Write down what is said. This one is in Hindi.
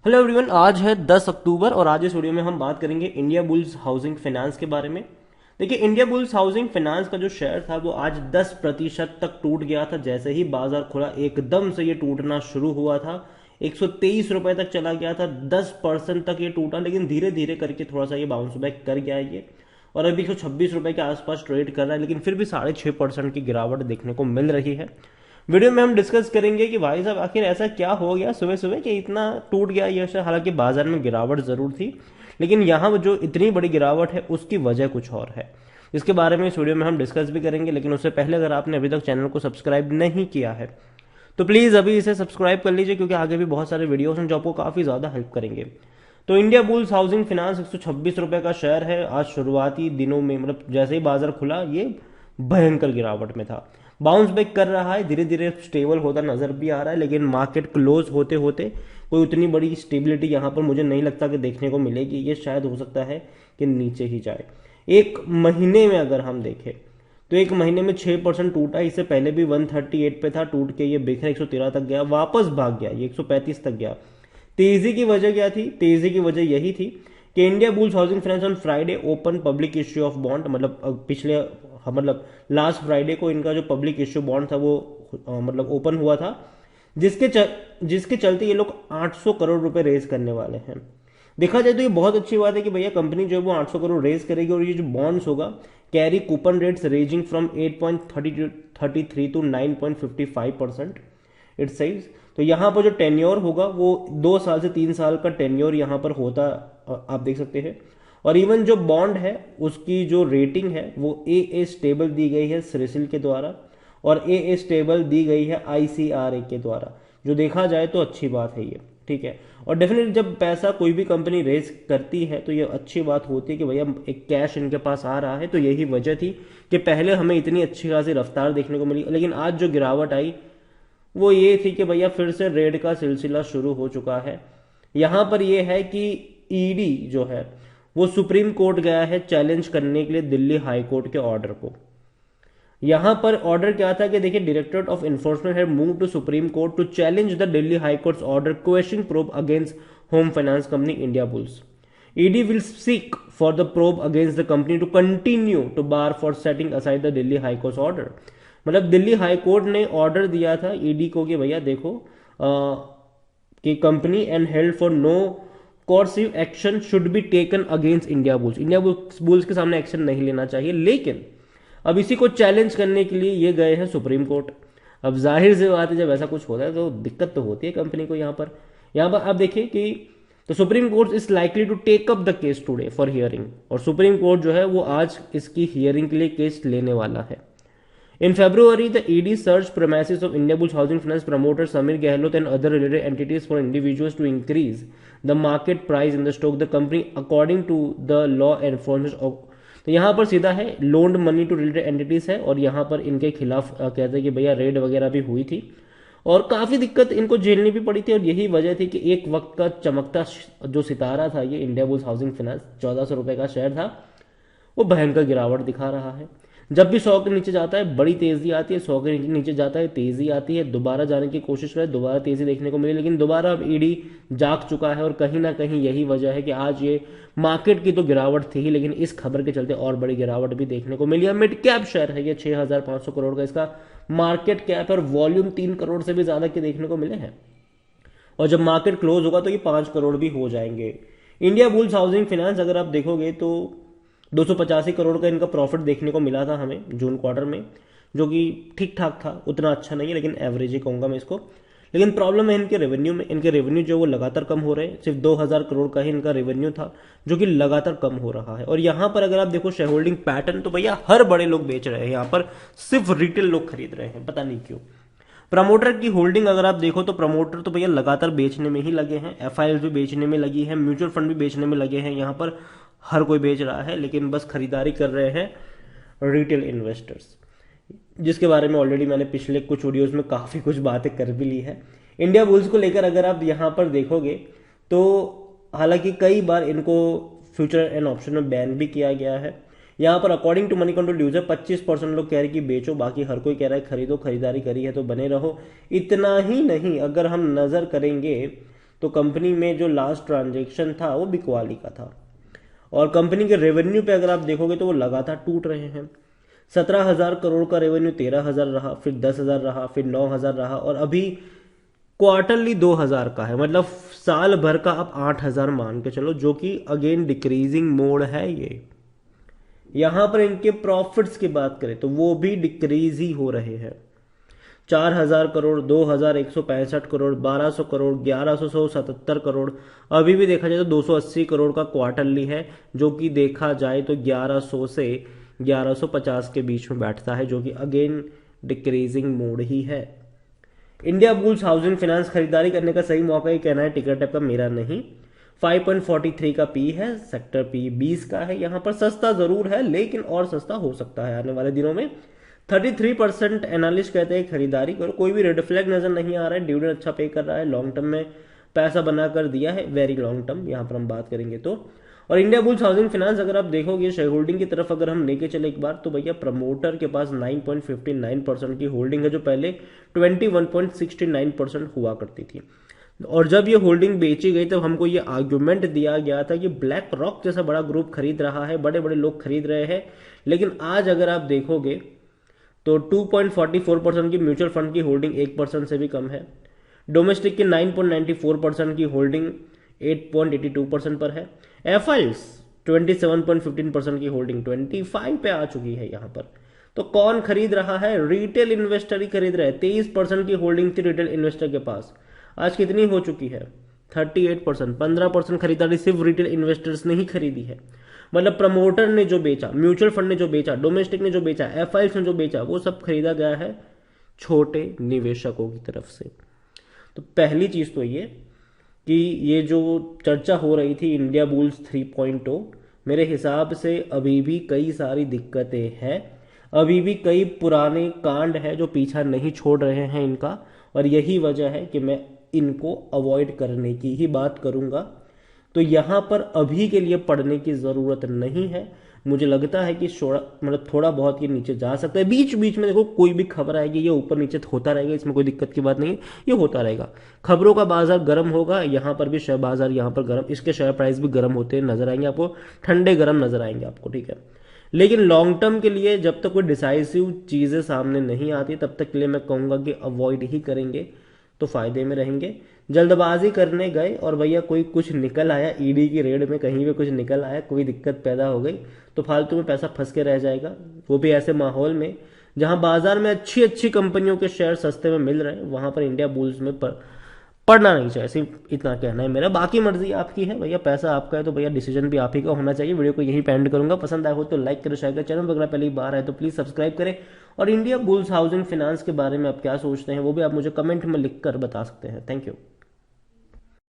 हेलो एवरीवन, आज है 10 अक्टूबर और आज इस वीडियो में हम बात करेंगे इंडिया बुल्स हाउसिंग फाइनेंस के बारे में। देखिए, इंडिया बुल्स हाउसिंग फाइनेंस का जो शेयर था वो आज 10% तक टूट गया था। जैसे ही बाजार खुला एकदम से ये टूटना शुरू हुआ था। 123 रुपए तक चला गया था, 10% तक ये टूटा, लेकिन धीरे धीरे करके थोड़ा सा ये बाउंस बैक कर गया है ये। और अभी 126 रुपए के आसपास ट्रेड कर रहा है, लेकिन फिर भी 6.5% की गिरावट देखने को मिल रही है। वीडियो में हम डिस्कस करेंगे कि भाई साहब आखिर ऐसा क्या हो गया सुबह सुबह कि इतना टूट गया ये शेयर। हालांकि बाजार में गिरावट जरूर थी, लेकिन यहाँ जो इतनी बड़ी गिरावट है उसकी वजह कुछ और है। इसके बारे में इस वीडियो में हम डिस्कस भी करेंगे, लेकिन उससे पहले अगर आपने अभी तक चैनल को सब्सक्राइब नहीं किया है तो प्लीज़ अभी इसे सब्सक्राइब कर लीजिए, क्योंकि आगे भी बहुत सारे वीडियोस हैं जो आपको काफ़ी ज़्यादा हेल्प करेंगे। तो इंडिया बुल्स हाउसिंग फाइनेंस 126 रुपए का शेयर है। आज शुरुआती दिनों में, मतलब जैसे ही बाजार खुला, ये भयंकर गिरावट में था। बाउंस बैक कर रहा है, धीरे धीरे स्टेबल होता नजर भी आ रहा है, लेकिन मार्केट क्लोज होते होते कोई उतनी बड़ी स्टेबिलिटी यहाँ पर मुझे नहीं लगता कि देखने को मिलेगी। ये शायद हो सकता है कि नीचे ही जाए। एक महीने में अगर हम देखें तो एक महीने में 6% टूटा। इससे पहले भी 138 पे था, टूट के ये बिखर 113 तक गया, वापस भाग गया, ये 135 तक गया। तेजी की वजह क्या थी? तेजी की वजह यही थी कि India bulls housing finance on Friday open public issue of bond, मतलब पिछले मतलब लास्ट फ्राइडे को इनका जो पब्लिक इश्यू बॉन्ड था वो मतलब ओपन हुआ था, जिसके चलते ये लोग 800 करोड़ रुपए रेज करने वाले हैं। देखा जाए तो ये बहुत अच्छी बात है कि भैया कंपनी जो है वो 800 करोड़ रेज करेगी, और ये जो बॉन्ड्स होगा carry coupon rates ranging from 8.33 to 9.55% it says. तो यहाँ पर जो टेन्योर होगा वो 2 साल से 3 साल का टेन्योर यहाँ पर होता, आप देख सकते हैं। और इवन जो बॉन्ड है उसकी जो रेटिंग है वो ए स्टेबल दी गई है क्रिसिल के द्वारा, और ए स्टेबल दी गई है ICRA के द्वारा। जो देखा जाए तो अच्छी बात है ये, ठीक है। और डेफिनेटली जब पैसा कोई भी कंपनी रेज करती है तो ये अच्छी बात होती है कि भैया एक कैश इनके पास आ रहा है। तो यही वजह थी कि पहले हमें इतनी अच्छी खासी रफ्तार देखने को मिली, लेकिन आज जो गिरावट आई वो ये थी कि भैया फिर से रेड का सिलसिला शुरू हो चुका है। यहां पर ये है कि ईडी जो है वो सुप्रीम कोर्ट गया है चैलेंज करने के लिए दिल्ली हाई कोर्ट के ऑर्डर को। यहां पर ऑर्डर क्या था कि देखिए, directorate of enforcement have move to supreme court to challenge the Delhi high court's order questioning probe against home finance company Indiabulls. ED will seek for the probe against the company to continue to bar for setting aside the Delhi high court order. मतलब दिल्ली हाई कोर्ट ने ऑर्डर दिया था ईडी को कि भैया देखो, कि company and held for no coercive action should be taken against Indiabulls. Indiabulls के सामने एक्शन नहीं लेना चाहिए, लेकिन अब इसी को चैलेंज करने के लिए ये गए हैं सुप्रीम कोर्ट। अब जाहिर सी बात है, जब ऐसा कुछ होता है तो दिक्कत तो होती है कंपनी को। यहाँ पर आप देखिए कि तो supreme court is likely to take up the case today for hearing, और सुप्रीम कोर्ट जो है वो आज इसकी हियरिंग के लिए केस लेने वाला है। In February, the ED searched premises of Indiabulls Housing Finance promoter Samir Gehlot and other related entities for individuals to increase the market price in the stock. The company, according to the law enforcement of, तो यहाँ पर सीधा है loaned money to related entities है, और यहाँ पर इनके खिलाफ कहते हैं कि भैया रेड वगैरह भी हुई थी और काफी दिक्कत इनको झेलनी भी पड़ी थी। और यही वजह थी कि एक वक्त का चमकता जो सितारा था ये इंडिया बुल्स हाउसिंग फाइनेंस, 1400 रुपए का शेयर था, वो भयंकर गिरावट दिखा रहा है। जब भी 100 के नीचे जाता है बड़ी तेजी आती है, 100 के नीचे जाता है तेजी आती है, दोबारा जाने की कोशिश करे, दोबारा तेजी देखने को मिली, लेकिन दोबारा अब ईडी जाग चुका है। और कहीं ना कहीं यही वजह है कि आज ये मार्केट की तो गिरावट थी ही, लेकिन इस खबर के चलते और बड़ी गिरावट भी देखने को मिली है। मिड कैप शेयर है ये, 6500 करोड़ का इसका मार्केट कैप है, और वॉल्यूम 3 करोड़ से भी ज्यादा के देखने को मिले हैं। और जब मार्केट क्लोज होगा तो ये 5 करोड़ भी हो जाएंगे। इंडिया बुल्स हाउसिंग फाइनेंस अगर आप देखोगे तो 285 करोड़ का इनका प्रॉफिट देखने को मिला था हमें जून क्वार्टर में, जो कि ठीक ठाक था, उतना अच्छा नहीं है लेकिन एवरेज ही कहूंगा मैं इसको। लेकिन प्रॉब्लम है इनके रेवेन्यू में। इनके रेवेन्यू जो वो लगातार कम हो रहे हैं, सिर्फ 2000 करोड़ का ही इनका रेवेन्यू था, जो कि लगातार कम हो रहा है। और यहां पर अगर आप देखो शेयर होल्डिंग पैटर्न, तो भैया हर बड़े लोग बेच रहे हैं, यहां पर सिर्फ रिटेल लोग खरीद रहे हैं, पता नहीं क्यों। प्रमोटर की होल्डिंग अगर आप देखो तो प्रमोटर तो भैया लगातार बेचने में ही लगे हैं, FIs भी बेचने में लगी है, म्यूचुअल फंड भी बेचने में लगे हैं। यहाँ पर हर कोई बेच रहा है, लेकिन बस खरीदारी कर रहे हैं रिटेल इन्वेस्टर्स, जिसके बारे में ऑलरेडी मैंने पिछले कुछ वीडियोस में काफी कुछ बातें कर भी ली है। इंडिया बुल्स को लेकर अगर आप यहाँ पर देखोगे तो हालांकि कई बार इनको फ्यूचर एंड ऑप्शन में बैन भी किया गया है। यहाँ पर according to Moneycontrol user 25% लोग कह रहे कि बेचो, बाकी हर कोई कह रहा है खरीदो, खरीदारी करी है तो बने रहो। इतना ही नहीं, अगर हम नजर करेंगे तो कंपनी में जो लास्ट ट्रांजेक्शन था वो बिकवाली का था। और कंपनी के रेवेन्यू पे अगर आप देखोगे तो वो लगातार टूट रहे हैं। 17,000 करोड़ का रेवेन्यू 13,000 रहा, फिर 10,000 रहा, फिर 9,000 रहा, और अभी क्वार्टरली 2,000 का है। मतलब साल भर का आप 8,000 मान के चलो, जो कि अगेन डिक्रीजिंग मोड है ये। यहां पर इनके प्रॉफिट्स की बात करें तो वो भी डिक्रीज ही हो रहे हैं। 4,000 करोड़, 2,165 करोड़, 1,200 करोड़, 1,177 करोड़, अभी भी देखा जाए तो 280 करोड़ का क्वार्टरली है, जो कि देखा जाए तो 1,100 से 1,150 के बीच में बैठता है, जो कि अगेन डिक्रीजिंग मोड ही है। इंडिया बुल्स हाउसिंग फाइनेंस खरीदारी करने का सही मौका, ये कहना है टिकर टैप का, मेरा नहीं। 5.43 का पी है, सेक्टर पी 20 का है। यहां पर सस्ता जरूर है, लेकिन और सस्ता हो सकता है आने वाले दिनों में। 33% एनालिस्ट कहते हैं खरीदारी करो। कोई भी रेड फ्लैग नजर नहीं आ रहा है, डिविडेंड अच्छा पे कर रहा है, लॉन्ग टर्म में पैसा बना कर दिया है, वेरी लॉन्ग टर्म यहां पर हम बात करेंगे तो। और इंडिया बुल्स हाउसिंग फाइनेंस अगर आप देखोगे शेयर होल्डिंग की तरफ अगर हम लेके चले एक बार, तो भैया प्रमोटर के पास 9.59% की होल्डिंग है, जो पहले 21.69% हुआ करती थी। और जब ये होल्डिंग बेची गई तब हमको ये आर्ग्यूमेंट दिया गया था कि ब्लैक रॉक जैसा बड़ा ग्रुप खरीद रहा है, बड़े बड़े लोग खरीद रहे हैं। लेकिन आज अगर आप देखोगे तो 2.44% की म्यूचुअल फंड की होल्डिंग 1% से भी कम है। डोमेस्टिक की 9.94% की होल्डिंग 8.82% पर है। एफआईएस 27.15% की होल्डिंग 25 पे आ चुकी है यहां पर। तो कौन खरीद रहा है? रिटेल इन्वेस्टर ही खरीद रहे हैं। 23% की होल्डिंग थी रिटेल इन्वेस्टर के पास, आज कितनी हो चुकी है? 38%। 15% खरीदारी सिर्फ रिटेल इन्वेस्टर्स ने ही खरीदी है। मतलब प्रमोटर ने जो बेचा, म्यूचुअल फंड ने जो बेचा, डोमेस्टिक ने जो बेचा, एफआईएस ने जो बेचा, वो सब खरीदा गया है छोटे निवेशकों की तरफ से। तो पहली चीज तो ये कि ये जो चर्चा हो रही थी इंडिया बुल्स 3.0, मेरे हिसाब से अभी भी कई सारी दिक्कतें हैं, अभी भी कई पुराने कांड हैं जो पीछा नहीं छोड़ रहे हैं इनका। और यही वजह है कि मैं इनको अवॉइड करने की ही बात करूंगा। तो यहां पर अभी के लिए पढ़ने की जरूरत नहीं है। मुझे लगता है कि मतलब थोड़ा बहुत ये नीचे जा सकता है, बीच बीच में देखो कोई भी खबर आएगी ये ऊपर नीचे होता रहेगा, इसमें कोई दिक्कत की बात नहीं है, ये होता रहेगा। खबरों का बाजार गर्म होगा, यहाँ पर भी शेयर बाजार यहाँ पर गर्म, इसके शेयर प्राइस भी गर्म होते नजर आएंगे आपको, ठंडे गर्म नजर आएंगे आपको, ठीक है। लेकिन लॉन्ग टर्म के लिए जब तक कोई डिसाइसिव चीजें सामने नहीं आती तब तक के लिए मैं कहूंगा कि अवॉइड ही करेंगे तो फायदे में रहेंगे। जल्दबाजी करने गए और भैया कोई कुछ निकल आया, ईडी की रेड में कहीं पे कुछ निकल आया, कोई दिक्कत पैदा हो गई, तो फालतू में पैसा फंस के रह जाएगा। वो भी ऐसे माहौल में जहां बाजार में अच्छी अच्छी कंपनियों के शेयर सस्ते में मिल रहे हैं, वहां पर इंडिया बुल्स में पढ़ना नहीं चाहिए। सिर्फ इतना कहना है मेरा, बाकी मर्जी आपकी है भैया, पैसा आपका है तो भैया डिसीजन भी आप ही का होना चाहिए। वीडियो को यहीं पे एंड करूंगा। पसंद आया हो तो लाइक करें, शेयर करें, चैनल पर अगर पहली बार है तो प्लीज सब्सक्राइब करें। और इंडिया बुल्स हाउसिंग फाइनेंस के बारे में आप क्या सोचते हैं वो भी आप मुझे कमेंट में लिख कर बता सकते हैं। Thank you.